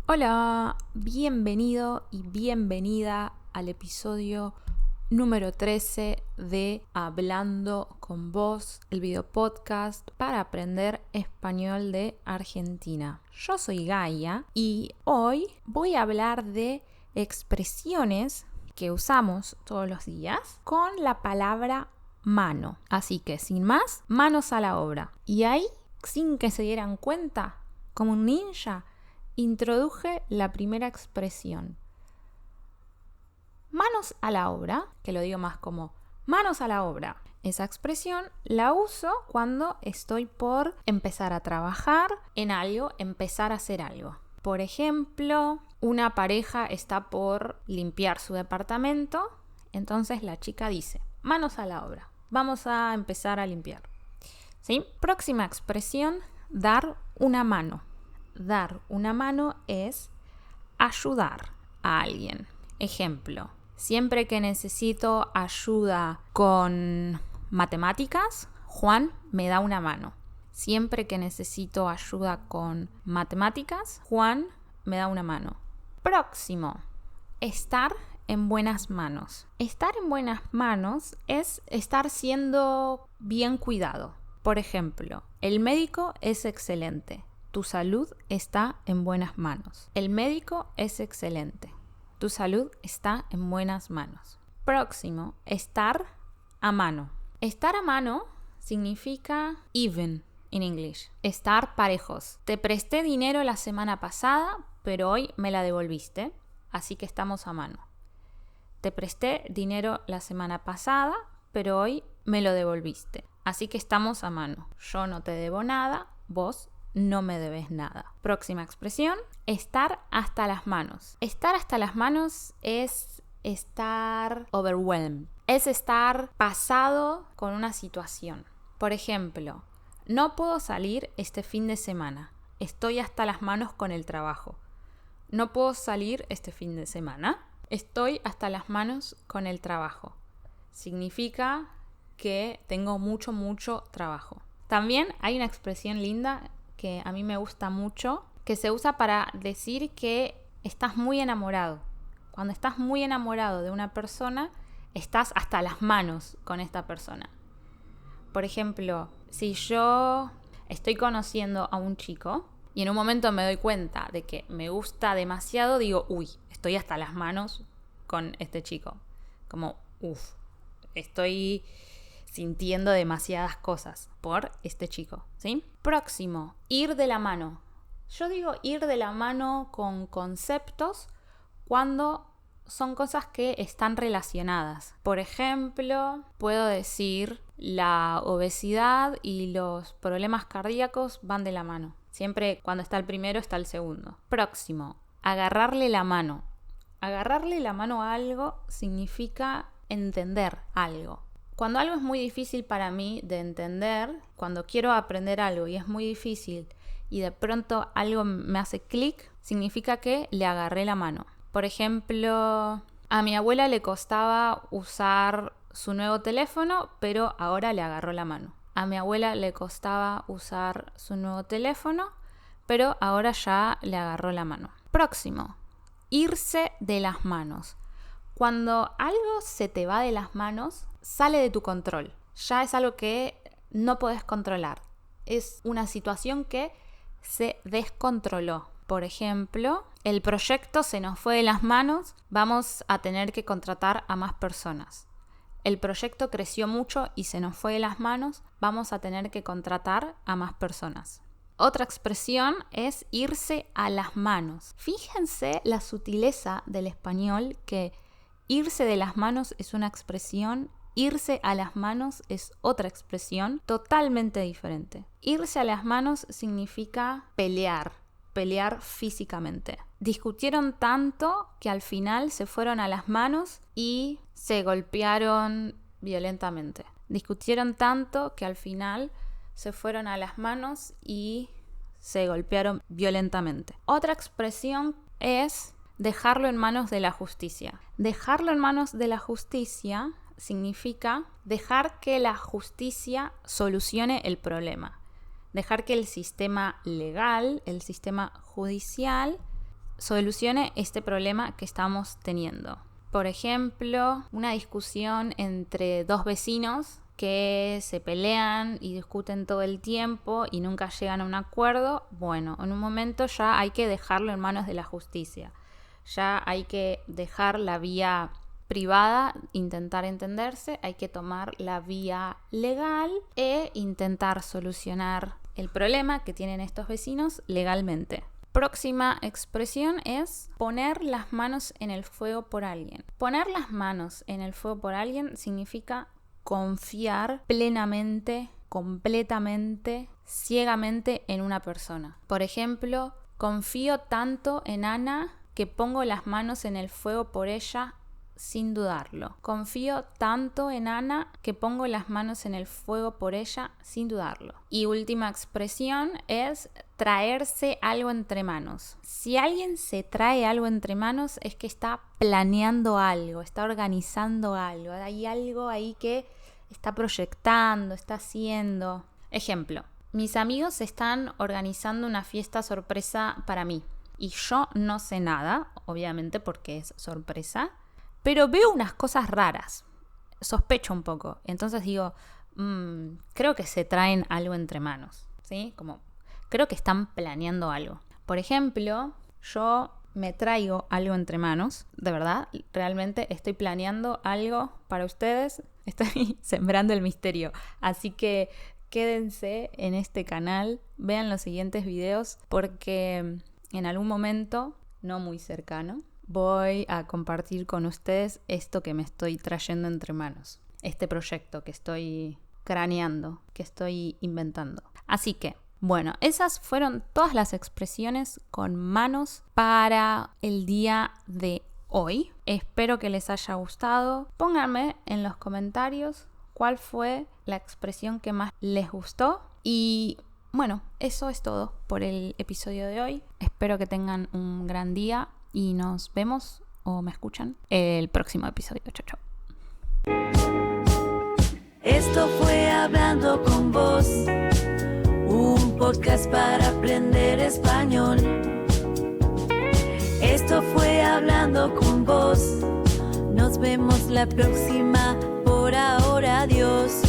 Hola, bienvenido y bienvenida al episodio número 13 de Hablando con Vos, el video podcast para aprender español de Argentina. Yo soy Gaia y hoy voy a hablar de expresiones que usamos todos los días con la palabra mano. Así que sin más, manos a la obra. Y ahí, sin que se dieran cuenta, como un ninja, introduje la primera expresión. Manos a la obra, que lo digo más como manos a la obra. Esa expresión la uso cuando estoy por empezar a trabajar en algo, empezar a hacer algo. Por ejemplo, una pareja está por limpiar su departamento, entonces la chica dice, manos a la obra, vamos a empezar a limpiar. ¿Sí? Próxima expresión, dar una mano. Dar una mano es ayudar a alguien. Ejemplo, siempre que necesito ayuda con matemáticas, Juan me da una mano. Siempre que necesito ayuda con matemáticas, Juan me da una mano. Próximo, estar en buenas manos. Estar en buenas manos es estar siendo bien cuidado. Por ejemplo, el médico es excelente. Tu salud está en buenas manos. El médico es excelente. Tu salud está en buenas manos. Próximo, estar a mano. Estar a mano significa even in English. Estar parejos. Te presté dinero la semana pasada, pero hoy me la devolviste, así que estamos a mano. Te presté dinero la semana pasada, pero hoy me lo devolviste, así que estamos a mano. Yo no te debo nada, vos no me debes nada. Próxima expresión, estar hasta las manos. Estar hasta las manos es estar overwhelmed. Es estar pasado con una situación. Por ejemplo, no puedo salir este fin de semana. Estoy hasta las manos con el trabajo. No puedo salir este fin de semana. Estoy hasta las manos con el trabajo. Significa que tengo mucho trabajo. También hay una expresión linda que a mí me gusta mucho, que se usa para decir que estás muy enamorado. Cuando estás muy enamorado de una persona, estás hasta las manos con esta persona. Por ejemplo, si yo estoy conociendo a un chico y en un momento me doy cuenta de que me gusta demasiado, digo, estoy hasta las manos con este chico. Como, estoy sintiendo demasiadas cosas por este chico, ¿sí? Próximo, ir de la mano. Yo digo ir de la mano con conceptos cuando son cosas que están relacionadas. Por ejemplo, puedo decir la obesidad y los problemas cardíacos van de la mano. Siempre cuando está el primero está el segundo. Próximo, agarrarle la mano. Agarrarle la mano a algo significa entender algo. Cuando algo es muy difícil para mí de entender, cuando quiero aprender algo y es muy difícil y de pronto algo me hace clic, significa que le agarré la mano. Por ejemplo, a mi abuela le costaba usar su nuevo teléfono, pero ahora le agarró la mano. A mi abuela le costaba usar su nuevo teléfono, pero ahora ya le agarró la mano. Próximo, irse de las manos. Cuando algo se te va de las manos, sale de tu control. Ya es algo que no podés controlar. Es una situación que se descontroló. Por ejemplo, el proyecto se nos fue de las manos, vamos a tener que contratar a más personas. El proyecto creció mucho y se nos fue de las manos, vamos a tener que contratar a más personas. Otra expresión es irse a las manos. Fíjense la sutileza del español, que irse de las manos es una expresión, irse a las manos es otra expresión totalmente diferente. Irse a las manos significa pelear físicamente. Discutieron tanto que al final se fueron a las manos y se golpearon violentamente. Discutieron tanto que al final se fueron a las manos y se golpearon violentamente. Otra expresión es dejarlo en manos de la justicia. Dejarlo en manos de la justicia significa dejar que la justicia solucione el problema. Dejar que el sistema legal, el sistema judicial, solucione este problema que estamos teniendo. Por ejemplo, una discusión entre dos vecinos que se pelean y discuten todo el tiempo y nunca llegan a un acuerdo. Bueno, en un momento ya hay que dejarlo en manos de la justicia. Ya hay que dejar la vía privada, intentar entenderse, hay que tomar la vía legal e intentar solucionar el problema que tienen estos vecinos legalmente. Próxima expresión es poner las manos en el fuego por alguien. Poner las manos en el fuego por alguien significa confiar plenamente, completamente, ciegamente en una persona. Por ejemplo, confío tanto en Ana que pongo las manos en el fuego por ella sin dudarlo. Confío tanto en Ana que pongo las manos en el fuego por ella sin dudarlo. Y última expresión es traerse algo entre manos. Si alguien se trae algo entre manos es que está planeando algo, está organizando algo. Hay algo ahí que está proyectando, está haciendo. Ejemplo, mis amigos están organizando una fiesta sorpresa para mí. Y yo no sé nada, obviamente porque es sorpresa. Pero veo unas cosas raras, sospecho un poco. Entonces digo, creo que se traen algo entre manos, ¿sí? Como, creo que están planeando algo. Por ejemplo, yo me traigo algo entre manos, de verdad, realmente estoy planeando algo para ustedes, estoy sembrando el misterio. Así que quédense en este canal, vean los siguientes videos, porque en algún momento, no muy cercano, voy a compartir con ustedes esto que me estoy trayendo entre manos. Este proyecto que estoy craneando, que estoy inventando. Así que, bueno, esas fueron todas las expresiones con manos para el día de hoy. Espero que les haya gustado. Pónganme en los comentarios cuál fue la expresión que más les gustó. Y bueno, eso es todo por el episodio de hoy. Espero que tengan un gran día. Y nos vemos o me escuchan el próximo episodio. Chau, chau. Esto fue Hablando con Vos, un podcast para aprender español. Esto fue Hablando con Vos. Nos vemos la próxima. Por ahora, adiós.